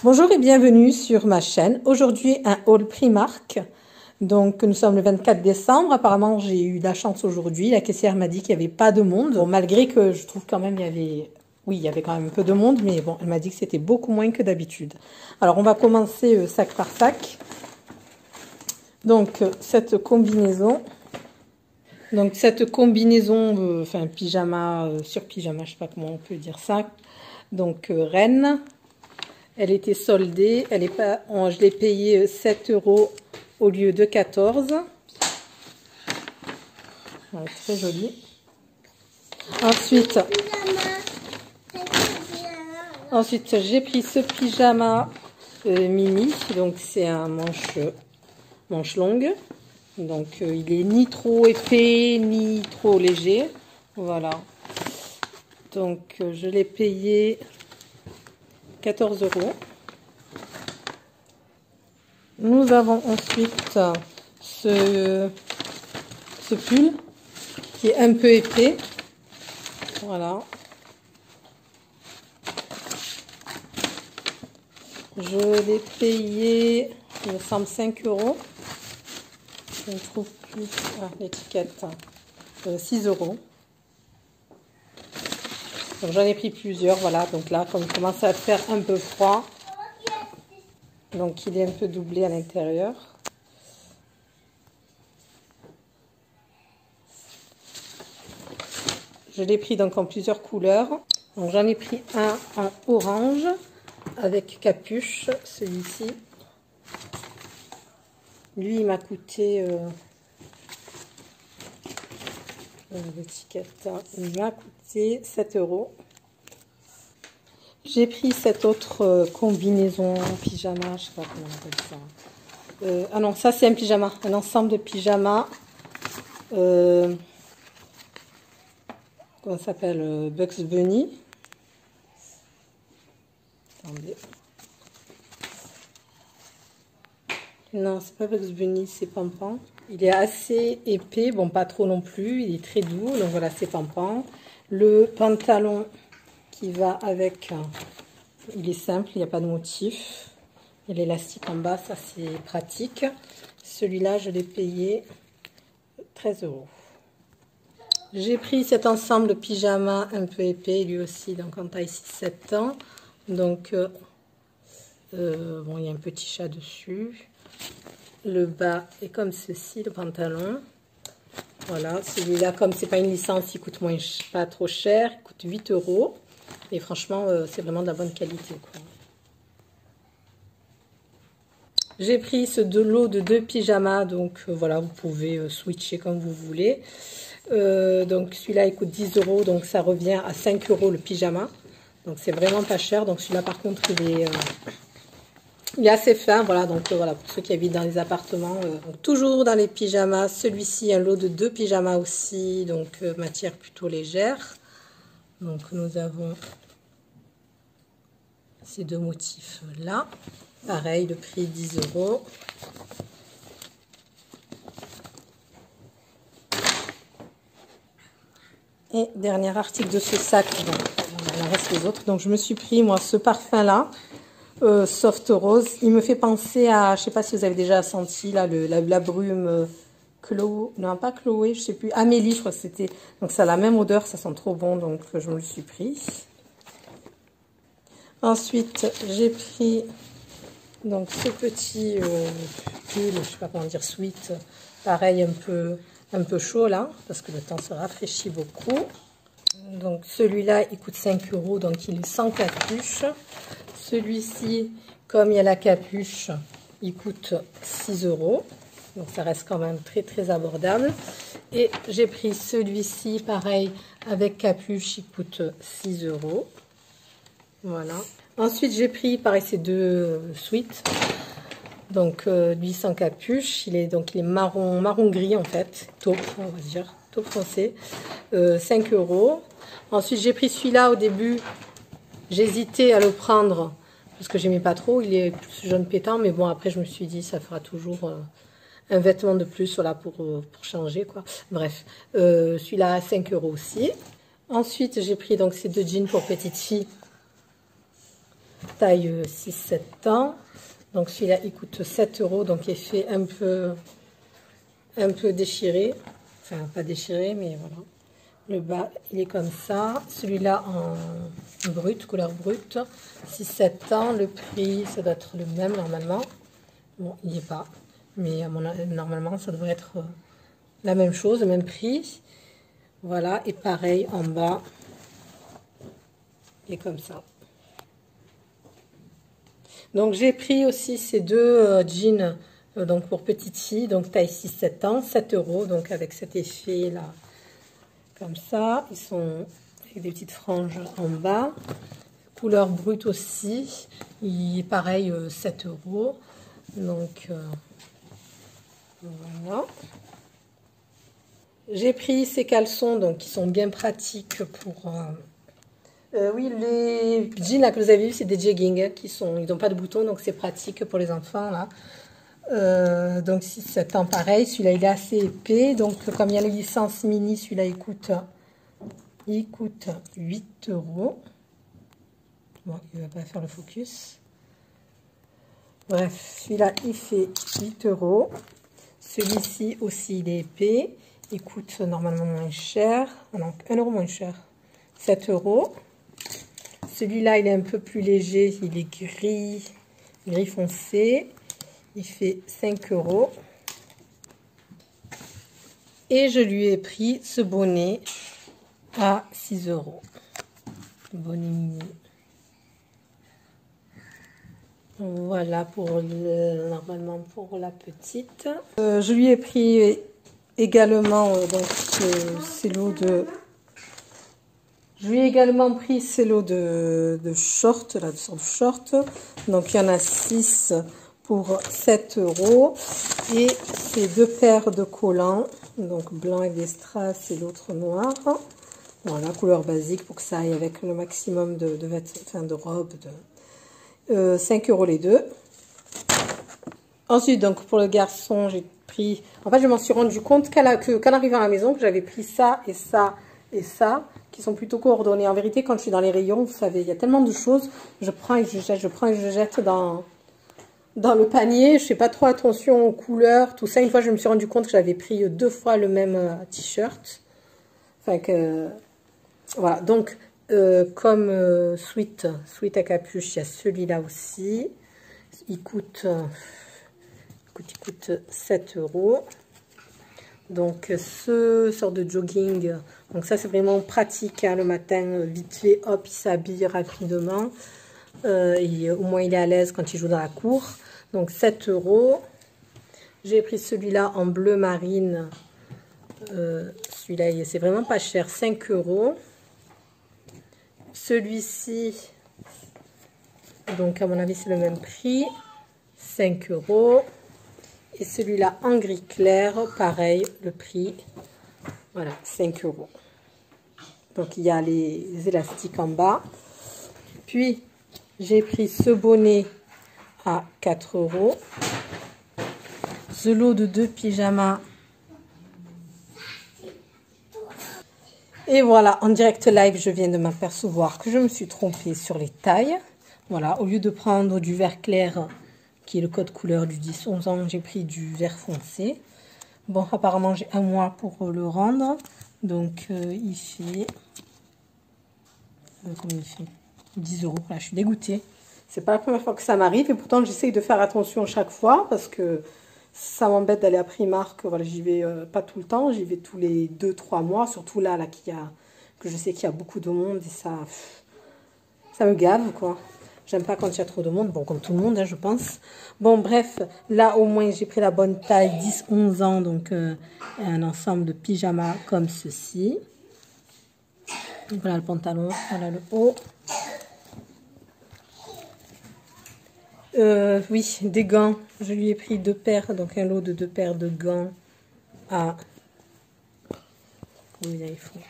Bonjour et bienvenue sur ma chaîne. Aujourd'hui, un haul Primark. Donc, nous sommes le 24 décembre. Apparemment, j'ai eu de la chance aujourd'hui. La caissière m'a dit qu'il n'y avait pas de monde. Bon, malgré que je trouve quand même il y avait... Oui, il y avait quand même un peu de monde, mais bon, elle m'a dit que c'était beaucoup moins que d'habitude. Alors, on va commencer sac par sac. Donc, cette combinaison... enfin, pyjama, sur pyjama, je sais pas comment on peut dire ça. Donc, Rennes. Elle était soldée, elle est pas, je l'ai payé 7 € au lieu de 14. Ouais, très jolie. Ensuite j'ai pris ce pyjama mini, donc c'est un manche longue. Donc il est ni trop épais ni trop léger. Voilà. Donc je l'ai payé 14 €. Nous avons ensuite ce pull qui est un peu épais. Voilà. Je l'ai payé, il me semble, 5 €. Je ne trouve plus l'étiquette. 6 €. Donc j'en ai pris plusieurs, voilà. Donc là, comme il commence à faire un peu froid, donc il est un peu doublé à l'intérieur. Je l'ai pris donc en plusieurs couleurs. Donc j'en ai pris un en orange avec capuche, celui-ci. Lui, il m'a coûté l'étiquette, il m'a coûté 7 €. J'ai pris cette autre combinaison pyjama, je sais pas comment on appelle ça. Ah non, ça c'est un pyjama, un ensemble de pyjamas. Comment ça s'appelle, Bugs Bunny. Attendez. Non, c'est pas Bugs Bunny, c'est Pampan. Il est assez épais, bon pas trop non plus, il est très doux, donc voilà, c'est Pampan. Le pantalon qui va avec, il est simple, il n'y a pas de motif. Il y a l'élastique en bas, ça c'est pratique. Celui-là, je l'ai payé 13 €. J'ai pris cet ensemble de pyjama un peu épais, lui aussi, donc en taille 6-7 ans. Donc, bon, il y a un petit chat dessus. Le bas est comme ceci, le pantalon. Voilà, celui-là, comme c'est pas une licence, il coûte pas trop cher, il coûte 8 €. Et franchement, c'est vraiment de la bonne qualité, quoi. J'ai pris ce lot de 2 pyjamas, donc voilà, vous pouvez switcher comme vous voulez. Donc celui-là, il coûte 10 €, donc ça revient à 5 € le pyjama. Donc c'est vraiment pas cher. Donc celui-là, par contre, il est assez fin, voilà. Donc voilà, pour ceux qui habitent dans les appartements, donc toujours dans les pyjamas. Celui-ci, un lot de 2 pyjamas aussi, donc matière plutôt légère. Donc nous avons ces deux motifs là. Pareil, le prix 10 €. Et dernier article de ce sac, bon, il en reste les autres. Donc je me suis pris moi ce parfum là, Soft Rose. Il me fait penser à, je sais pas si vous avez déjà senti là la brume Chloé, non pas Chloé, je sais plus, Amélie, je crois que c'était. Donc ça a la même odeur, ça sent trop bon, donc je me le suis pris. Ensuite j'ai pris donc ce petit pull, je sais pas comment dire, sweat, pareil un peu chaud là, parce que le temps se rafraîchit beaucoup. Donc celui-là, il coûte 5 €, donc il est sans capuche. Celui-ci, comme il y a la capuche, il coûte 6 €. Donc ça reste quand même très très abordable. Et j'ai pris celui-ci, pareil, avec capuche, il coûte 6 €. Voilà. Ensuite, j'ai pris, pareil, ces deux sweats. Donc, lui sans capuche. Il est marron gris, en fait. Taupe, on va dire. Taupe foncé. 5 €. Ensuite, j'ai pris celui-là au début. J'hésitais à le prendre parce que j'aimais pas trop. Il est plus jaune pétant. Mais bon, après, je me suis dit, ça fera toujours un vêtement de plus, voilà, pour changer, quoi. Bref. Celui-là, à 5 € aussi. Ensuite, j'ai pris donc ces deux jeans pour petite fille. taille 6-7 ans. Donc celui-là, il coûte 7 €, donc il est fait un peu déchiré. Enfin, pas déchiré, mais voilà. Le bas, il est comme ça. Celui-là en brut, couleur brute. 6-7 ans. Le prix, ça doit être le même normalement. Bon, il n'y est pas. Mais normalement, ça devrait être la même chose, le même prix. Voilà. Et pareil, en bas, il est comme ça. Donc, j'ai pris aussi ces deux jeans donc pour petite fille. Donc, taille 6-7 ans. 7 €. Donc, avec cet effet-là. Comme ça, ils sont avec des petites franges en bas. Couleur brute aussi. Il est pareil, 7 €. Donc, voilà. J'ai pris ces caleçons, donc qui sont bien pratiques pour... oui, les jeans là, que vous avez vus, c'est des jeggings. Ils n'ont pas de boutons, donc c'est pratique pour les enfants, là. Donc 6-7 ans, pareil. Celui-là, il est assez épais. Donc, comme il y a la licence mini, celui-là, il coûte 8 €. Bon, il ne va pas faire le focus. Bref, celui-là, il fait 8 €. Celui-ci aussi, il est épais. Il coûte normalement moins cher. Donc, 1 € moins cher. 7 €. Celui-là, il est un peu plus léger. Il est gris foncé. Il fait 5 €. Et je lui ai pris ce bonnet à 6 €. Bonnet mini. Voilà pour normalement pour la petite. Je lui ai pris également donc ces lots de. Je lui ai également pris ces lots de shorts, là, de sorte de shorts. Donc il y en a 6 pour 7 €. Et ces deux paires de collants, donc blanc avec des strass et l'autre noir. Voilà, couleur basique pour que ça aille avec le maximum de robes. 5 € les deux. Ensuite, donc pour le garçon, j'ai pris... En fait, je m'en suis rendu compte qu'en arrivant à la maison, que j'avais pris ça et ça et ça, qui sont plutôt coordonnés. En vérité, quand je suis dans les rayons, vous savez, il y a tellement de choses, je prends et je jette dans le panier. Je fais pas trop attention aux couleurs, tout ça. Une fois, je me suis rendu compte que j'avais pris 2 fois le même t-shirt. Enfin que... Voilà, donc... comme sweat à capuche, il y a celui-là aussi. Il coûte 7 €. Donc, ce sort de jogging. Donc, ça, c'est vraiment pratique. Hein, le matin, vite fait, hop, il s'habille rapidement. Au moins, il est à l'aise quand il joue dans la cour. Donc, 7 €. J'ai pris celui-là en bleu marine. Celui-là, c'est vraiment pas cher. 5 €. Celui-ci, donc à mon avis c'est le même prix, 5 €. Et celui-là en gris clair, pareil, le prix, voilà, 5 €. Donc il y a les élastiques en bas. Puis j'ai pris ce bonnet à 4 €. Ce lot de 2 pyjamas. Et voilà, en direct live, je viens de m'apercevoir que je me suis trompée sur les tailles. Voilà, au lieu de prendre du vert clair, qui est le code couleur du 10-11 ans, j'ai pris du vert foncé. Bon, apparemment, j'ai un mois pour le rendre. Donc, il fait... combien il fait 10 €. Là, je suis dégoûtée. C'est pas la première fois que ça m'arrive. Et pourtant, j'essaye de faire attention chaque fois parce que... Ça m'embête d'aller à Primark, voilà, j'y vais pas tout le temps, j'y vais tous les 2-3 mois, surtout là que je sais qu'il y a beaucoup de monde et ça me gave, quoi. J'aime pas quand il y a trop de monde, bon, comme tout le monde, hein, je pense. Bon, bref, là, au moins, j'ai pris la bonne taille, 10-11 ans, donc un ensemble de pyjamas comme ceci. Donc, voilà le pantalon, voilà le haut. Oui, des gants. Je lui ai pris 2 paires, donc un lot de 2 paires de gants à... Combien il faut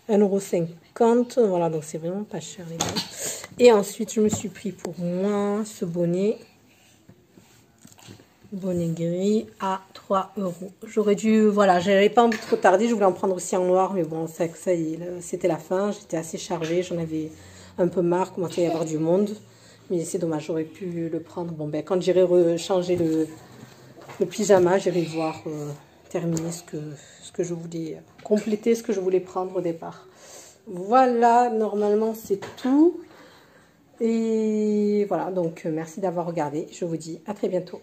1,50 €. Voilà, donc c'est vraiment pas cher, les gars. Et ensuite, je me suis pris pour moi ce bonnet. bonnet gris à 3 €. J'aurais dû, voilà, j'avais pas envie de trop tarder, je voulais en prendre aussi en noir, mais bon, ça y est, c'était la fin, j'étais assez chargée, j'en avais un peu marre, commençait à y avoir du monde, mais c'est dommage, j'aurais pu le prendre. Bon, ben, quand j'irai rechanger le pyjama, j'irai voir terminer ce que je voulais, compléter ce que je voulais prendre au départ. Voilà, normalement c'est tout. Et voilà, donc merci d'avoir regardé. Je vous dis à très bientôt.